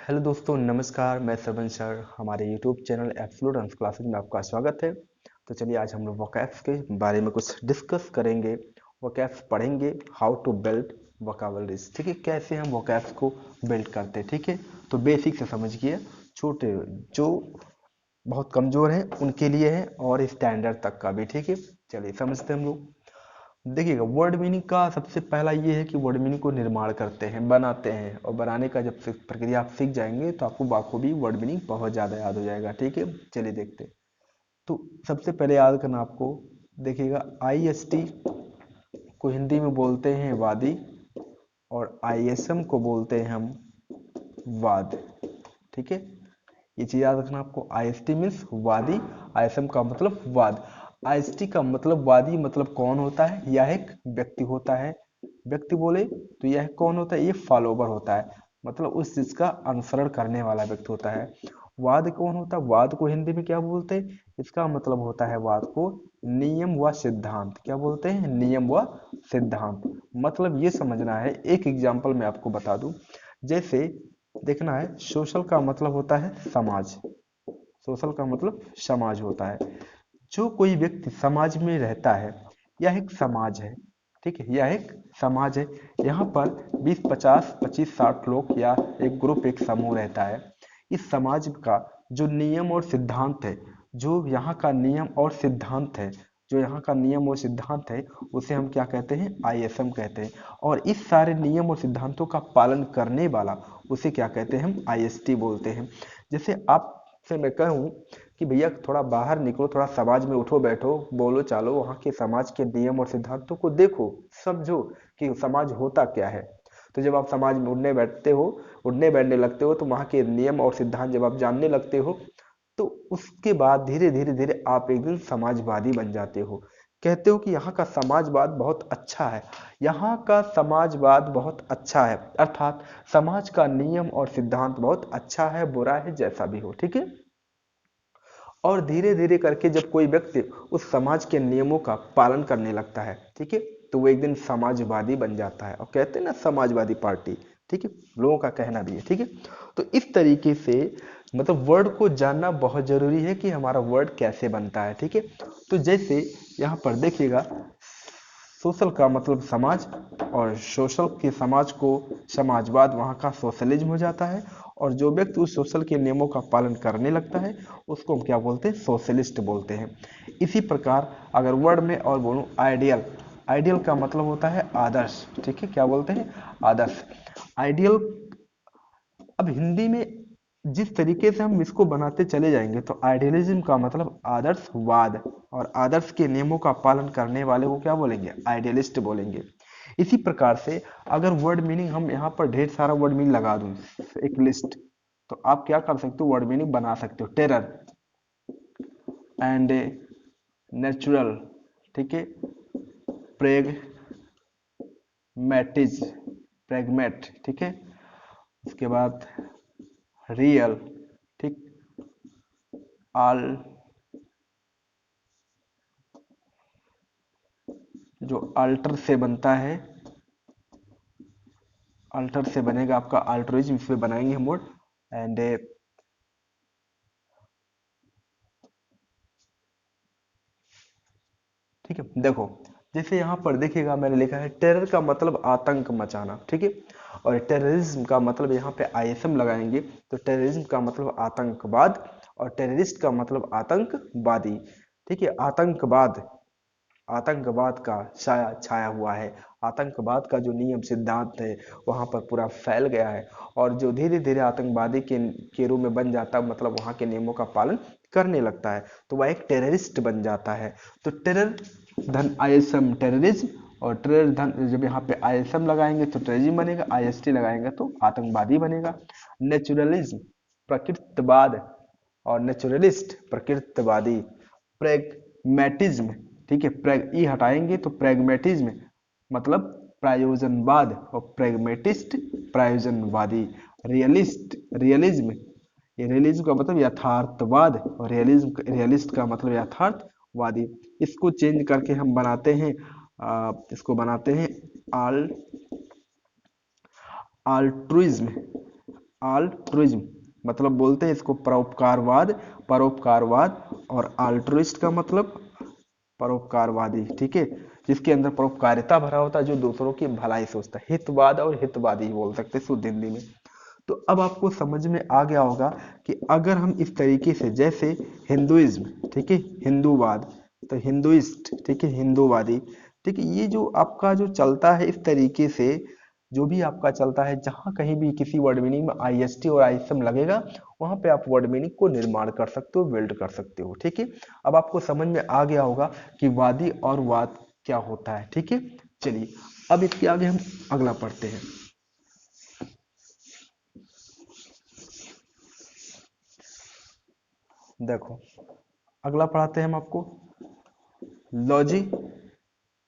Hello दोस्तों, नमस्कार। मैं सरवंश सर, हमारे YouTube channel absolute dance classes में आपका स्वागत है। तो चलिए आज हम लोग वोकैब्स के बारे में कुछ डिस्कस करेंगे। वोकैब्स पढ़ेंगे, हाउ टू बिल्ड वोकैबुलरीज। ठीक है, कैसे हम वोकैब्स को बिल्ड करते हैं। ठीक है, तो बेसिक से समझिए, छोटे जो बहुत कमज़ोर हैं उनके लिए है और स्टैंडर्ड तक का भी। ठीक है, चलिए समझते हैं हम लोग। देखिएगा, वर्ड मीनिंग का सबसे पहला ये है कि वर्ड मीनिंग को निर्माण करते हैं, बनाते हैं, और बनाने का जब प्रक्रिया आप सीख जाएंगे तो आपको बाखूबी वर्ड मीनिंग बहुत ज़्यादा याद हो जाएगा। ठीक है, चलिए देखते हैं। तो सबसे पहले याद करना आपको, देखिएगा IST को हिंदी में बोलते हैं वादी, और ISM को बोलते हैं हम वाद। ठीक है, ये चीज याद रखना आपको। IST मीन्स वादी, ISM का मतलब वाद। IST का मतलब वादी मतलब कौन होता है? यह एक व्यक्ति होता है। व्यक्ति बोले तो यह कौन होता है? ये फॉलोवर होता है, मतलब उस चीज का अनुसरण करने वाला व्यक्ति होता है। वाद कौन होता है? वाद को हिंदी में क्या बोलते हैं? इसका मतलब होता है वाद को नियम व सिद्धांत। क्या बोलते हैं? नियम व सिद्धांत। मतलब ये समझना है, एक एग्जाम्पल मैं आपको बता दूं। जैसे देखना है, सोशल का मतलब होता है समाज। सोशल का मतलब समाज होता है। जो कोई व्यक्ति समाज में रहता है, यह एक समाज है। ठीक है, यह एक समाज है। यहाँ पर 20, 50, 25, 60 लोग या एक ग्रुप, एक समूह रहता है। इस समाज का जो नियम और सिद्धांत है, जो यहाँ का नियम और सिद्धांत है, जो यहाँ का नियम और सिद्धांत है, उसे हम क्या कहते हैं? ISM कहते हैं। और इस सारे नियम और सिद्धांतों का पालन करने वाला, उसे क्या कहते हैं? हम IST बोलते हैं। जैसे आपसे मैं कहूँ कि भैया थोड़ा बाहर निकलो, थोड़ा समाज में उठो बैठो, बोलो चालो, वहाँ के समाज के नियम और सिद्धांतों को देखो, समझो कि समाज होता क्या है। तो जब आप समाज में उठने बैठते हो, उठने बैठने लगते हो, तो वहाँ के नियम और सिद्धांत जब आप जानने लगते हो, तो उसके बाद धीरे धीरे धीरे आप एक दिन समाजवादी बन जाते हो। कहते हो कि यहाँ का समाजवाद बहुत अच्छा है, यहाँ का समाजवाद बहुत अच्छा है, अर्थात समाज का नियम और सिद्धांत बहुत अच्छा है, बुरा है, जैसा भी हो। ठीक है, और धीरे धीरे करके जब कोई व्यक्ति उस समाज के नियमों का पालन करने लगता है, ठीक है, तो वो एक दिन समाजवादी बन जाता है। और कहते हैं ना, समाजवादी पार्टी। ठीक है, लोगों का कहना भी है। ठीक है, तो इस तरीके से मतलब वर्ड को जानना बहुत जरूरी है कि हमारा वर्ड कैसे बनता है। ठीक है, तो जैसे यहाँ पर देखिएगा, सोशल का मतलब समाज, और सोशल के समाज को समाजवाद, वहाँ का सोशलिज्म हो जाता है। और जो व्यक्ति उस सोशल के नियमों का पालन करने लगता है, उसको हम क्या बोलते हैं? सोशलिस्ट बोलते हैं। इसी प्रकार अगर वर्ड में और बोलूं, आइडियल। आइडियल का मतलब होता है आदर्श। ठीक है, क्या बोलते हैं? आदर्श। आइडियल, अब हिंदी में जिस तरीके से हम इसको बनाते चले जाएंगे, तो आइडियलिज्म का मतलब आदर्शवाद, और आदर्श के नियमों का पालन करने वाले को क्या बोलेंगे? आइडियलिस्ट बोलेंगे। इसी प्रकार से अगर वर्ड मीनिंग हम यहाँ पर ढेर सारा वर्ड मीनिंग लगा दूं, एक लिस्ट, तो आप क्या कर सकते हो? वर्ड मीनिंग बना सकते हो। टेरर एंड नेचुरल, ठीक है, प्रेगमेटिज, प्रेगमेट, ठीक है, उसके बाद रियल, ठीक, आल, जो अल्टर से बनता है, अल्टर से बनेगा आपका अल्ट्रुइज्म, इसमें बनाएंगे हम वर्ड। एंड ठीक है, देखो जैसे यहाँ पर देखिएगा, मैंने लिखा है टेरर का मतलब आतंक मचाना। ठीक है, और टेररिज्म का मतलब यहाँ पे ISM लगाएंगे, तो टेररिज्म का मतलब आतंकवाद, और टेररिस्ट का मतलब आतंकवादी। ठीक है, आतंकवाद, आतंकवाद का साया छाया हुआ है। आतंकवाद का जो नियम सिद्धांत है वहां पर पूरा फैल गया है, और जो धीरे धीरे आतंकवादी के रूप में बन जाता है, मतलब वहां के नियमों का पालन करने लगता है, तो वह एक टेररिस्ट बन जाता है। तो टेरर धन ISM टेररिज्म, और टेरर धन जब यहाँ पे ISM लगाएंगे तो टेररिज्म बनेगा, IST लगाएंगे तो आतंकवादी बनेगा। नेचुरलिज्म प्रकृतिवाद, और नेचुरलिस्ट प्रकृतिवादी। प्रेगमेटिज्म, ठीक है, प्रेग ई हटाएंगे तो प्रेगमेटिज्म मतलब प्रयोजनवाद, और प्रेगमेटिस्ट प्रयोजनवादी। रियलिस्ट, रियलिज्म, ये रियलिज्म का मतलब यथार्थवाद, और रियलिज्म, रियलिस्ट का मतलब यथार्थवादी। इसको चेंज करके हम बनाते हैं, इसको बनाते हैं आल, आल्ट्रुइज्म, आल्ट्रुइज्म, मतलब बोलते हैं इसको परोपकारवाद, परोपकारवाद। और आल्ट्रुइस्ट का मतलब परोपकारवादी, ठीक है, जिसके अंदर परोपकारिता भरा होता है, जो दूसरों की भलाई सोचता है। हितवाद और हितवादी बोल सकते हैं शुद्ध हिंदी में। तो अब आपको समझ में आ गया होगा कि अगर हम इस तरीके से, जैसे हिंदुइज्म, ठीक है, हिंदूवाद, तो हिंदुइस्ट, ठीक है, हिंदूवादी, ठीक है, ये जो आपका जो चलता है इस तरीके से, जो भी आपका चलता है, जहां कहीं भी किसी वर्ड मीनिंग में आईएसटी और आईएसएम लगेगा, वहां पे आप वर्ड मीनिंग को निर्माण कर सकते हो, बिल्ड कर सकते हो, ठीक है। अब आपको समझ में आ गया होगा कि वादी और वाद क्या होता है, ठीक है। चलिए अब इसके आगे हम अगला पढ़ते हैं। देखो अगला पढ़ाते हैं हम आपको, लॉजी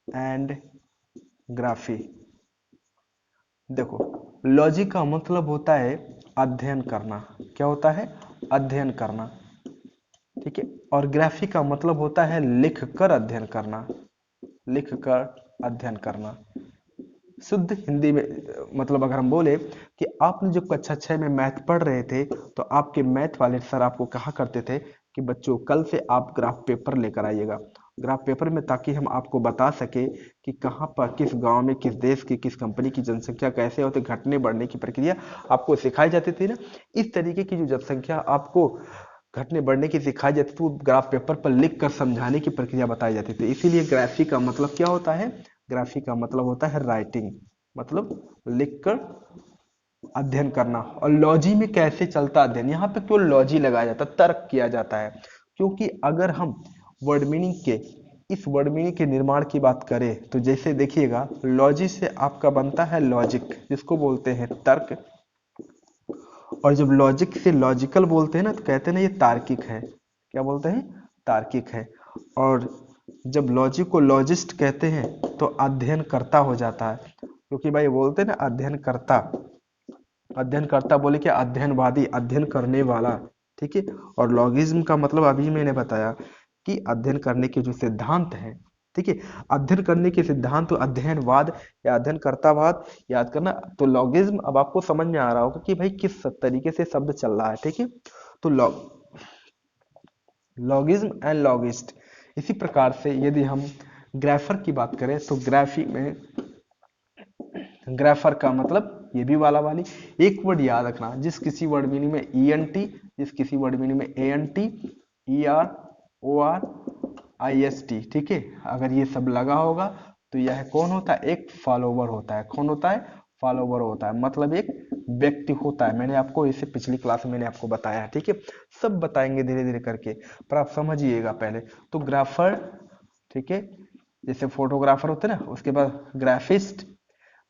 एंड ग्राफी। देखो लॉजी का मतलब होता है अध्ययन करना। क्या होता है? अध्ययन करना, ठीक है। और ग्राफी का मतलब होता है लिख कर अध्ययन करना, लिख कर अध्ययन करना। शुद्ध हिंदी में मतलब अगर हम बोले कि आपने जो कक्षा 6 में मैथ पढ़ रहे थे, तो आपके मैथ वाले सर आपको कहा करते थे कि बच्चों कल से आप ग्राफ पेपर लेकर आइएगा, ग्राफ पेपर में, ताकि हम आपको बता सके कि कहाँ पर, किस गांव में, किस देश की, किस कंपनी की जनसंख्या कैसे होती, घटने बढ़ने की प्रक्रिया आपको सिखाई जाती थी ना। इस तरीके की जो जनसंख्या आपको घटने बढ़ने की सिखाई जाती थी, वो ग्राफ पेपर पर लिख कर समझाने की प्रक्रिया बताई जाती थी। इसीलिए ग्राफी का मतलब क्या होता है? ग्राफी का मतलब होता है राइटिंग, मतलब लिखकर अध्ययन करना। और लॉजी में कैसे चलता अध्ययन, यहाँ पे क्यों लॉजी लगाया जाता है, तर्क किया जाता है? क्योंकि अगर हम वर्ड मीनिंग के, इस वर्ड मीनिंग के निर्माण की बात करें, तो जैसे देखिएगा, लॉजी से आपका बनता है लॉजिक, जिसको बोलते हैं तर्क। और जब लॉजिक से लॉजिकल बोलते हैं ना, तो कहते हैं ना ये तार्किक है। क्या बोलते हैं? तार्किक है। और जब लॉजिक को लॉजिस्ट कहते हैं, तो अध्ययन करता हो जाता है, क्योंकि भाई बोलते हैं ना अध्ययन करता, अध्ययन करता बोले क्या? अध्ययनवादी, अध्ययन करने वाला, ठीक है। और लॉगिज्म का मतलब अभी मैंने बताया कि अध्ययन करने के जो सिद्धांत हैं, ठीक है, अध्ययन करने के सिद्धांत, तो अध्ययनवाद या अध्ययन कर्तावाद याद करना। तो लॉगिज्म अब आपको समझ में आ रहा होगा कि भाई किस तरीके से शब्द चल रहा है, ठीक है। तो लॉगिज्म एंड लॉगिस्ट। इसी प्रकार से यदि हम ग्राफर की बात करें, तो ग्राफी में ग्राफर का मतलब ये भी वाला वाली। एक वर्ड याद रखना, जिस किसी वर्ड मीनिंग में ई एन टी, जिस किसी वर्ड मीनिंग में A N T, E R, O R, I S T, ठीक है, अगर ये सब लगा होगा, तो यह कौन होता है? एक फॉलोवर होता है। कौन होता है? फॉलोवर होता है, मतलब एक व्यक्ति होता है। मैंने आपको इसे पिछली क्लास में मैंने आपको बताया, ठीक है। सब बताएंगे धीरे धीरे करके, पर आप समझिएगा पहले। तो ग्राफर, ठीक है, जैसे फोटोग्राफर होते हैं ना, उसके बाद ग्राफिस्ट,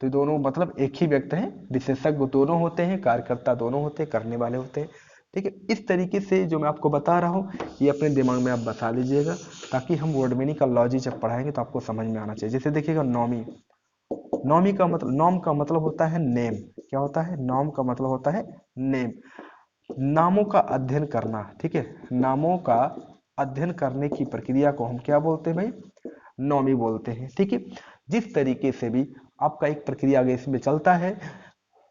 तो ये दोनों मतलब एक ही व्यक्ति हैं, विशेषज्ञ दोनों होते हैं, कार्यकर्ता दोनों होते हैं, करने वाले होते हैं, ठीक है। इस तरीके से जो मैं आपको बता रहा हूँ, ये अपने दिमाग में आप बता लीजिएगा, ताकि हम वर्ड मीनिंग का लॉजी जब पढ़ाएंगे तो आपको समझ में आना चाहिए। जैसे देखिएगा नॉमी, नॉमी का मतलब, नॉम का मतलब होता है नेम। क्या होता है? नॉम का मतलब होता है नेम, नामों का अध्ययन करना, ठीक है। नामों का अध्ययन करने की प्रक्रिया को हम क्या बोलते हैं भाई? नॉमी बोलते हैं, ठीक है। जिस तरीके से भी आपका एक प्रक्रिया आगे इसमें चलता है,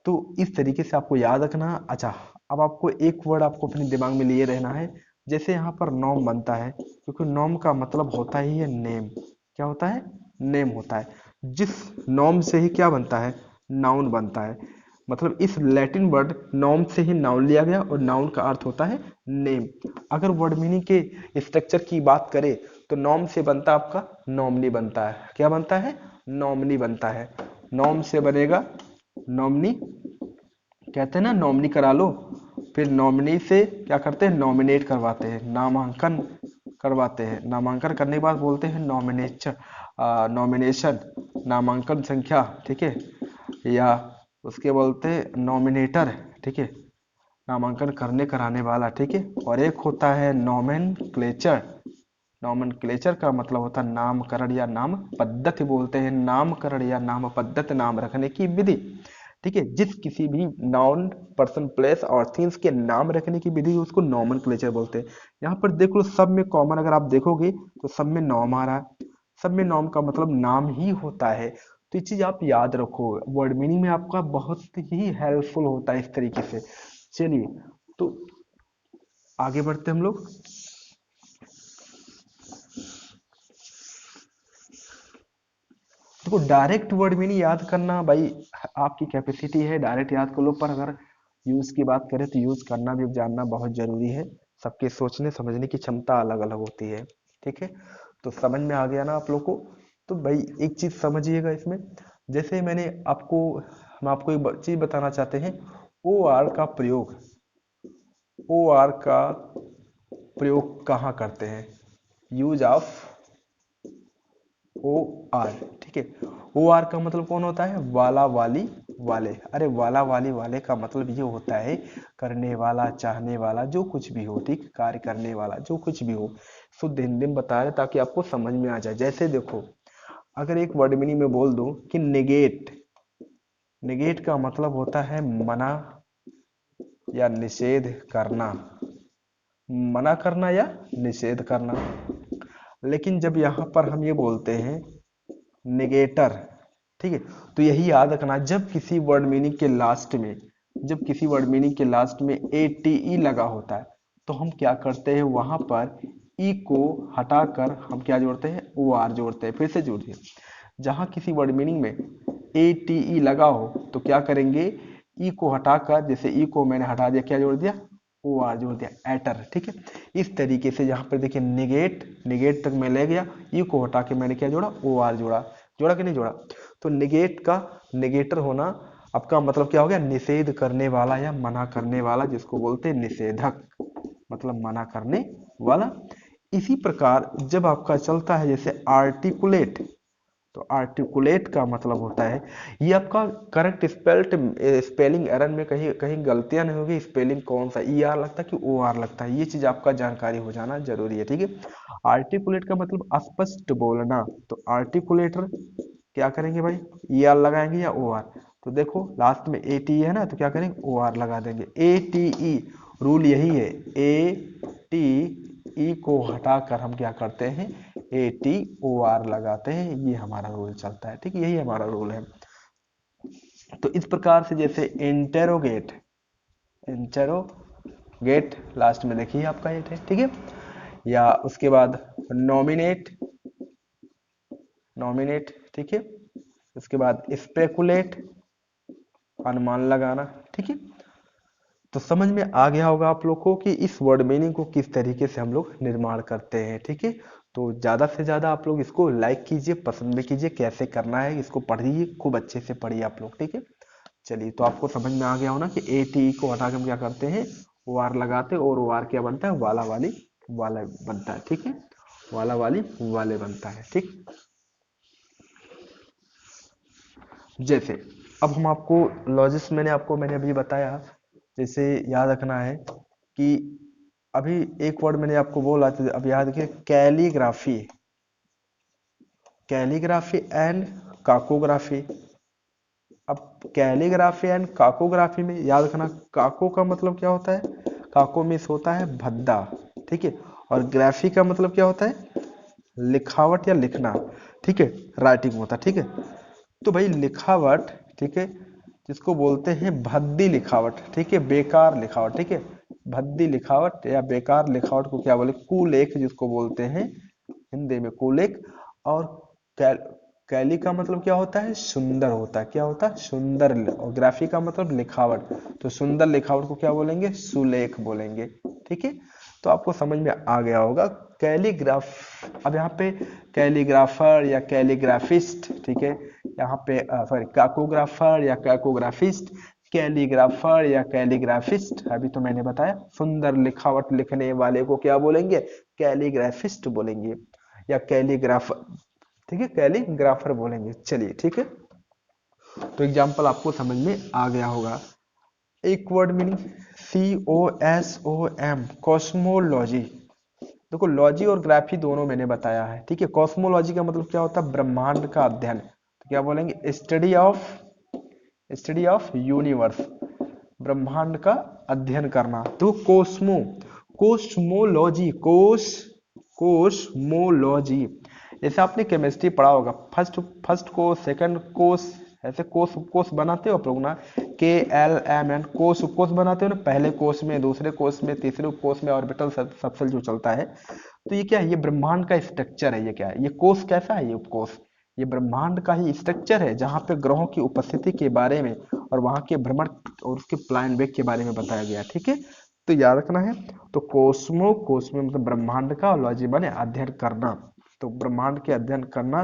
तो इस तरीके से आपको याद रखना। अच्छा, अब आपको एक वर्ड आपको अपने दिमाग में लिए रहना है। जैसे यहाँ पर नॉम बनता है, क्योंकि नॉम का मतलब होता ही है नेम। क्या होता है? नेम होता है। जिस नॉम से ही क्या बनता है? नाउन बनता है। मतलब इस लैटिन वर्ड नॉम से ही नाउन लिया गया, और नाउन का अर्थ होता है नेम। अगर वर्ड मीनिंग के स्ट्रक्चर की बात करें, तो नॉम से बनता आपका नॉमनी बनता है। क्या बनता है? नॉमनी बनता है। नॉम से बनेगा नॉमनी, कहते हैं ना नॉमनी करा लो। फिर नॉमिनी से क्या करते हैं? नॉमिनेट करवाते हैं, नामांकन करवाते हैं। नामांकन करने के बाद बोलते हैं नॉमिनेशन, नॉमिनेशन, नामांकन संख्या, ठीक है, या उसके बोलते हैं नॉमिनेटर, ठीक है, नामांकन करने कराने वाला, ठीक है। और एक होता है नॉमेनक्लेचर। नॉमेनक्लेचर का मतलब होता है नामकरण या नाम पद्धति, बोलते हैं नामकरण या नाम पद्धति, नाम रखने की विधि, ठीक है। जिस किसी भी नाउन, पर्सन, प्लेस और थिंग्स के नाम रखने की विधि, उसको नॉमेनक्लेचर बोलते हैं। यहाँ पर देख लो, सब में कॉमन अगर आप देखोगे, तो सब में नॉम आ रहा है। सब में नॉम का मतलब नाम ही होता है। तो ये चीज आप याद रखो, वर्ड मीनिंग में आपका बहुत ही हेल्पफुल होता है इस तरीके से। चलिए तो आगे बढ़ते हम लोग। देखो डायरेक्ट वर्ड मीनिंग याद करना भाई आपकी कैपेसिटी है, डायरेक्ट याद कर लो, पर अगर यूज की बात करें तो यूज करना भी जानना बहुत जरूरी है। सबके सोचने समझने की क्षमता अलग अलग होती है। ठीक है, तो समझ में आ गया ना आप लोग को। तो भाई एक चीज समझिएगा इसमें, जैसे हम आपको एक चीज बताना चाहते हैं। ओ आर का प्रयोग, ओ आर का प्रयोग कहाँ करते हैं? Use of O R. ठीक है, ओ आर का मतलब कौन होता है? वाला, वाली, वाले। अरे वाला, वाली, वाले का मतलब ये होता है करने वाला, चाहने वाला, जो कुछ भी हो। ठीक, कार्य करने वाला जो कुछ भी हो। शुद्ध हिंदी में बता रहे ताकि आपको समझ में आ जाए। जैसे देखो, अगर एक वर्ड मीनिंग में बोल दूं कि निगेट, निगेट का मतलब होता है मना या निषेध करना, मना करना या निषेध करना। लेकिन जब यहाँ पर हम ये बोलते हैं निगेटर, ठीक है, तो यही याद रखना, जब किसी वर्ड मीनिंग के लास्ट में, जब किसी वर्ड मीनिंग के लास्ट में ए टी ई लगा होता है, तो हम क्या करते हैं वहां पर ई को हटाकर हम क्या जोड़ते हैं? ओ आर जोड़ते हैं। फिर से जोड़िए, जहां किसी वर्ड मीनिंग में ए टी ई लगा हो तो क्या करेंगे? ई को हटाकर, जैसे ई को मैंने हटा दिया, क्या जोड़ दिया? ओ आर जोड़ दिया, एटर। ठीक है, इस तरीके से यहाँ पर देखिए निगेट, निगेट तक मैं ले गया, ई को हटा के मैंने क्या जोड़ा? ओ आर जोड़ा। जोड़ा कि नहीं जोड़ा? तो निगेट का, निगेटर होना आपका मतलब क्या हो गया? निषेध करने वाला या मना करने वाला, जिसको बोलते हैं निषेधक, मतलब मना करने वाला। इसी प्रकार जब आपका चलता है जैसे आर्टिकुलेट, तो आर्टिकुलेट का मतलब होता है, ये आपका करेक्ट स्पेलिंग एरर में कहीं कहीं गलतियां नहीं होगी, स्पेलिंग कौन सा ई आर लगता है कि ओ आर लगता है, ये चीज आपका जानकारी हो जाना जरूरी है। ठीक है, आर्टिकुलेट का मतलब स्पष्ट बोलना। तो आर्टिकुलेटर क्या करेंगे भाई? ई आर लगाएंगे या ओ आर? तो देखो लास्ट में ए टी है ना, तो क्या करेंगे? ओ आर लगा देंगे। ए टी ई, रूल यही है, ए टी ई को हटाकर हम क्या करते हैं? ए टी ओ आर लगाते हैं, ये हमारा रूल चलता है। ठीक, यही हमारा रूल है। तो इस प्रकार से जैसे इंटेरोगेट, इंटेरोगेट लास्ट में देखिए आपका एट है। ठीक है, या उसके बाद नॉमिनेट, नॉमिनेट। ठीक है, उसके बाद स्पेकुलेट, अनुमान लगाना। ठीक है, तो समझ में आ गया होगा आप लोग को कि इस वर्ड मीनिंग को किस तरीके से हम लोग निर्माण करते हैं। ठीक है, तो ज्यादा से ज्यादा आप लोग इसको लाइक कीजिए, पसंद भी कीजिए, कैसे करना है इसको पढ़िए, खूब अच्छे से पढ़िए आप लोग। ठीक है, चलिए तो आपको समझ में आ गया हो ना कि ए टी को हटा के हम क्या करते हैं? ओ आर लगाते हैं, और ओ आर क्या बनता है? वाला, वाली, वाला बनता है। ठीक है, वाला, वाली, वाले बनता है। ठीक, जैसे अब हम आपको लॉजिक्स, मैंने अभी बताया, जैसे याद रखना है कि अभी एक वर्ड मैंने आपको बोला था, अब याद रखिए, कैलीग्राफी, कैलीग्राफी एंड काकोग्राफी। अब कैलीग्राफी एंड काकोग्राफी में याद रखना, काको का मतलब क्या होता है? काको मीन्स होता है भद्दा। ठीक है, और ग्राफी का मतलब क्या होता है? लिखावट या लिखना। ठीक है, राइटिंग होता है। ठीक है, तो भाई लिखावट, ठीक है, जिसको बोलते हैं भद्दी लिखावट, ठीक है, बेकार लिखावट। ठीक है, भद्दी लिखावट या बेकार लिखावट को क्या बोले? कुलेख, जिसको बोलते हैं हिंदी में कुलेख। और कैल, कैली का मतलब क्या होता है? सुंदर होता है। क्या होता है? सुंदर। और ग्राफी का मतलब लिखावट, तो सुंदर लिखावट को क्या बोलेंगे? सुलेख बोलेंगे। ठीक है, तो आपको समझ में आ गया होगा। कैलीग्राफ, अब यहाँ पे कैलीग्राफर या कैलीग्राफिस्ट, ठीक है, यहाँ पे सॉरी काकोग्राफर या काकोग्राफिस्ट, कैलीग्राफर या कैलीग्राफिस्ट, अभी तो मैंने बताया सुंदर लिखावट लिखने वाले को क्या बोलेंगे? कैलीग्राफिस्ट बोलेंगे, या कैलीग्राफर। ठीक है, कैलीग्राफर बोलेंगे। चलिए ठीक है, तो एग्जाम्पल आपको समझ में आ गया होगा। एक वर्ड मीनिंग COSOM, कॉस्मोलॉजी। देखो लॉजी और ग्राफी दोनों मैंने बताया है। ठीक है, कॉस्मोलॉजी का मतलब क्या होता है? ब्रह्मांड का अध्ययन। तो क्या बोलेंगे? स्टडी ऑफ यूनिवर्स, ब्रह्मांड का अध्ययन करना। तो कोस्मोलॉजी, कोस्मोलॉजी जैसे आपने केमिस्ट्री पढ़ा होगा, फर्स्ट कोर्स, सेकंड कोर्स, ऐसे कोर्स उपकोर्स बनाते हो आप लोग ना, KLMN, कोर्स उपकोर्स बनाते हो ना, पहले कोर्स में, दूसरे कोर्स में, तीसरे उपकोर्स में ऑर्बिटल सबसेल जो चलता है। तो ये क्या है, ये ब्रह्मांड का स्ट्रक्चर है। ये क्या है, ये कोर्स कैसा है, ये उपकोर्स, ये ब्रह्मांड का ही स्ट्रक्चर है, जहाँ पे ग्रहों की उपस्थिति के बारे में और वहां के भ्रमण और उसके प्लान वेग के बारे में बताया गया है। ठीक है, तो याद रखना है। तो कोस्मो मतलब ब्रह्मांड का, और लॉजी माने अध्ययन करना। तो ब्रह्मांड के अध्ययन करना।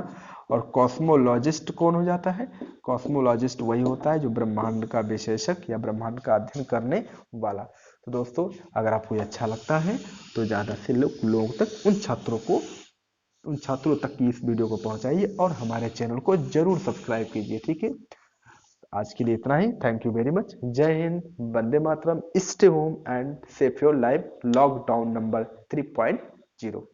और कॉस्मोलॉजिस्ट कौन हो जाता है, कॉस्मोलॉजिस्ट वही होता है जो ब्रह्मांड का विशेषज्ञ या ब्रह्मांड का अध्ययन करने वाला। तो दोस्तों, अगर आपको ये अच्छा लगता है तो ज़्यादा से लोगों तक, उन छात्रों तक की इस वीडियो को पहुंचाइए और हमारे चैनल को जरूर सब्सक्राइब कीजिए। ठीक है, आज के लिए इतना ही। Thank you very much. जय हिंद, वंदे मातरम, stay home and save your life, lockdown number 3.0।